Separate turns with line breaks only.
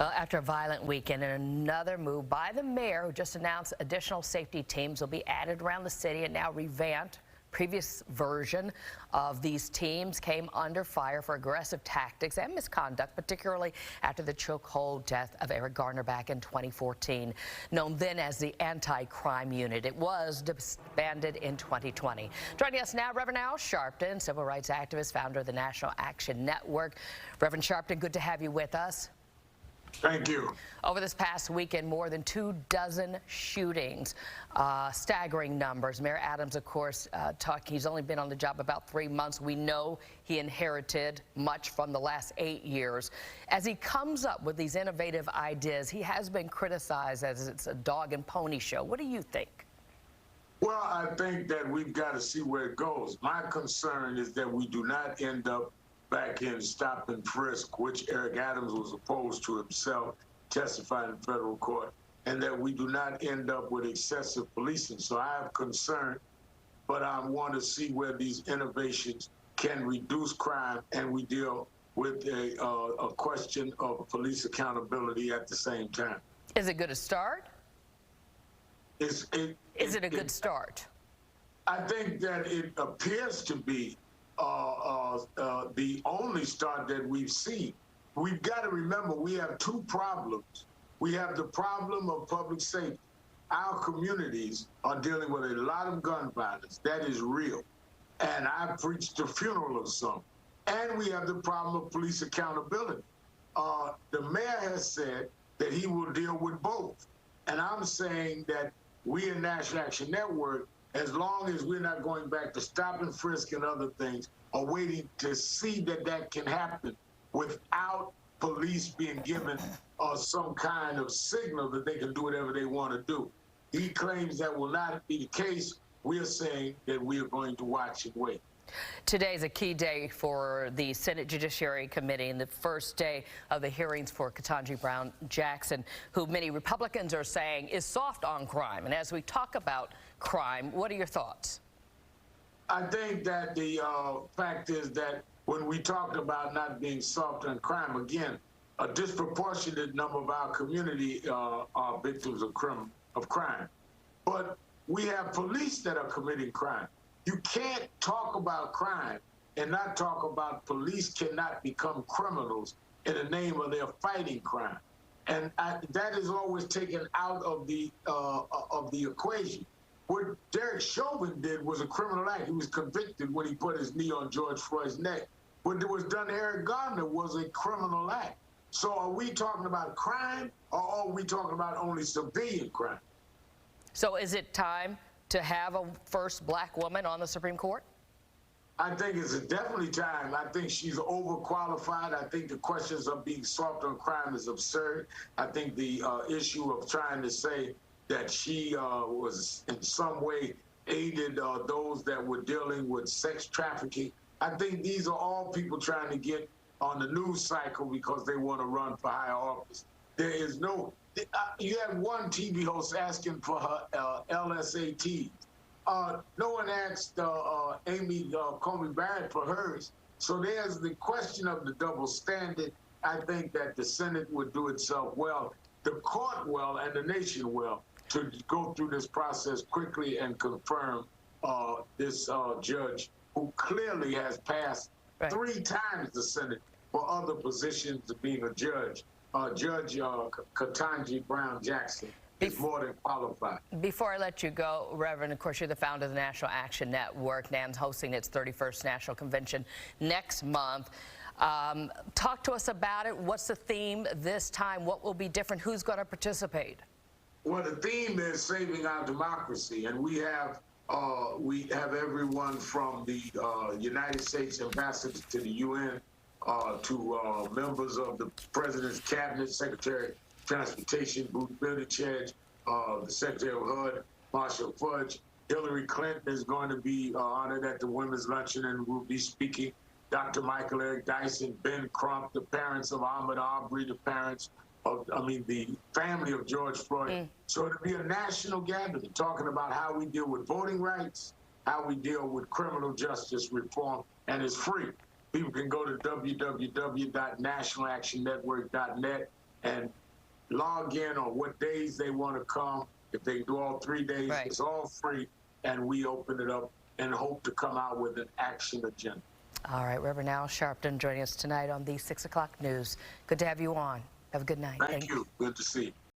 Well, after a violent weekend and another move by the mayor, who just announced additional safety teams will be added around the city and now revamped. Previous version of these teams came under fire for aggressive tactics and misconduct, particularly after the chokehold death of Eric Garner back in 2014. Known then as the Anti-Crime Unit, it was disbanded in 2020. Joining us now, Reverend Al Sharpton, civil rights activist, founder of the National Action Network. Reverend Sharpton, good to have you with us.
Thank you.
Over this past weekend, more than 24 shootings, staggering numbers. Mayor Adams, of course, he's only been on the job about 3 months. We know he inherited much from the last 8 years. As he comes up with these innovative ideas, he has been criticized as it's a dog and pony show. What do you think?
Well, I think that we've got to see where it goes. My concern is that we do not end up back in stop and frisk, which Eric Adams was opposed to himself, testifying in federal court, and that we do not end up with excessive policing. So I have concern, but I want to see where these innovations can reduce crime and we deal with a question of police accountability at the same time.
Is it good to start? Is it a good start?
I think that it appears to be the only start that we've seen. We've got to remember we have two problems. We have the problem of public safety. Our communities are dealing with a lot of gun violence. That is real. And I preached the funeral of some. And we have the problem of police accountability. The mayor has said that he will deal with both. And I'm saying that we in National Action Network, as long as we're not going back to stop and frisk and other things, are waiting to see that that can happen without police being given some kind of signal that they can do whatever they want to do. He claims that will not be the case. We're saying that we are going to watch and wait.
Today is a key day for the Senate Judiciary Committee and the first day of the hearings for KETANJI Brown Jackson, who many Republicans are saying is soft on crime. And as we talk about crime, what are your thoughts?
I think that the fact is that when we talked about not being soft on crime, again, a disproportionate number of our community are victims of crime. But we have police that are committing crime. You can't talk about crime and not talk about police cannot become criminals in the name of their fighting crime. And that is always taken out of the equation. What Derek Chauvin did was a criminal act. He was convicted when he put his knee on George Floyd's neck. What was done to Eric Garner was a criminal act. So are we talking about crime, or are we talking about only civilian crime?
So is it time to have a first black woman on the Supreme Court?
I think it's definitely time. I think she's overqualified. I think the questions of being soft on crime is absurd. I think the issue of trying to say that she was in some way aided those that were dealing with sex trafficking. I think these are all people trying to get on the news cycle because they want to run for higher office. There is no, you have one TV host asking for her LSAT. No one asked Amy Coney Barrett for hers. So there's the question of the double standard. I think that the Senate would do itself well, the court well, and the nation well to go through this process quickly and confirm this judge who clearly has passed 3 times the Senate for other positions of being a judge. Judge KETANJI Brown Jackson is more than qualified. Before
I let you go, Reverend, of course, you're the founder of the National Action Network. NAN's hosting its 31st National Convention next month. Talk to us about it. What's the theme this time? What will be different? Who's going to participate?
Well, the theme is saving our democracy, and we have everyone from the United States ambassador to the UN to members of the President's Cabinet, Secretary of Transportation, Buttigieg, the Secretary of HUD, Marshall Fudge. Hillary Clinton is going to be honored at the Women's Luncheon and will be speaking. Dr. Michael Eric Dyson, Ben Crump, the parents of Ahmaud Arbery, the parents of, the family of George Floyd. So it'll be a national gathering talking about how we deal with voting rights, how we deal with criminal justice reform, and it's free. People can go to www.nationalactionnetwork.net and log in on what days they want to come. If they do all 3 days,
Right.
it's all free, and we open it up and hope to come out with an action agenda.
All right, Reverend Al Sharpton joining us tonight on the 6 o'clock news. Good to have you on. Have a good night.
Thank you. Good to see you.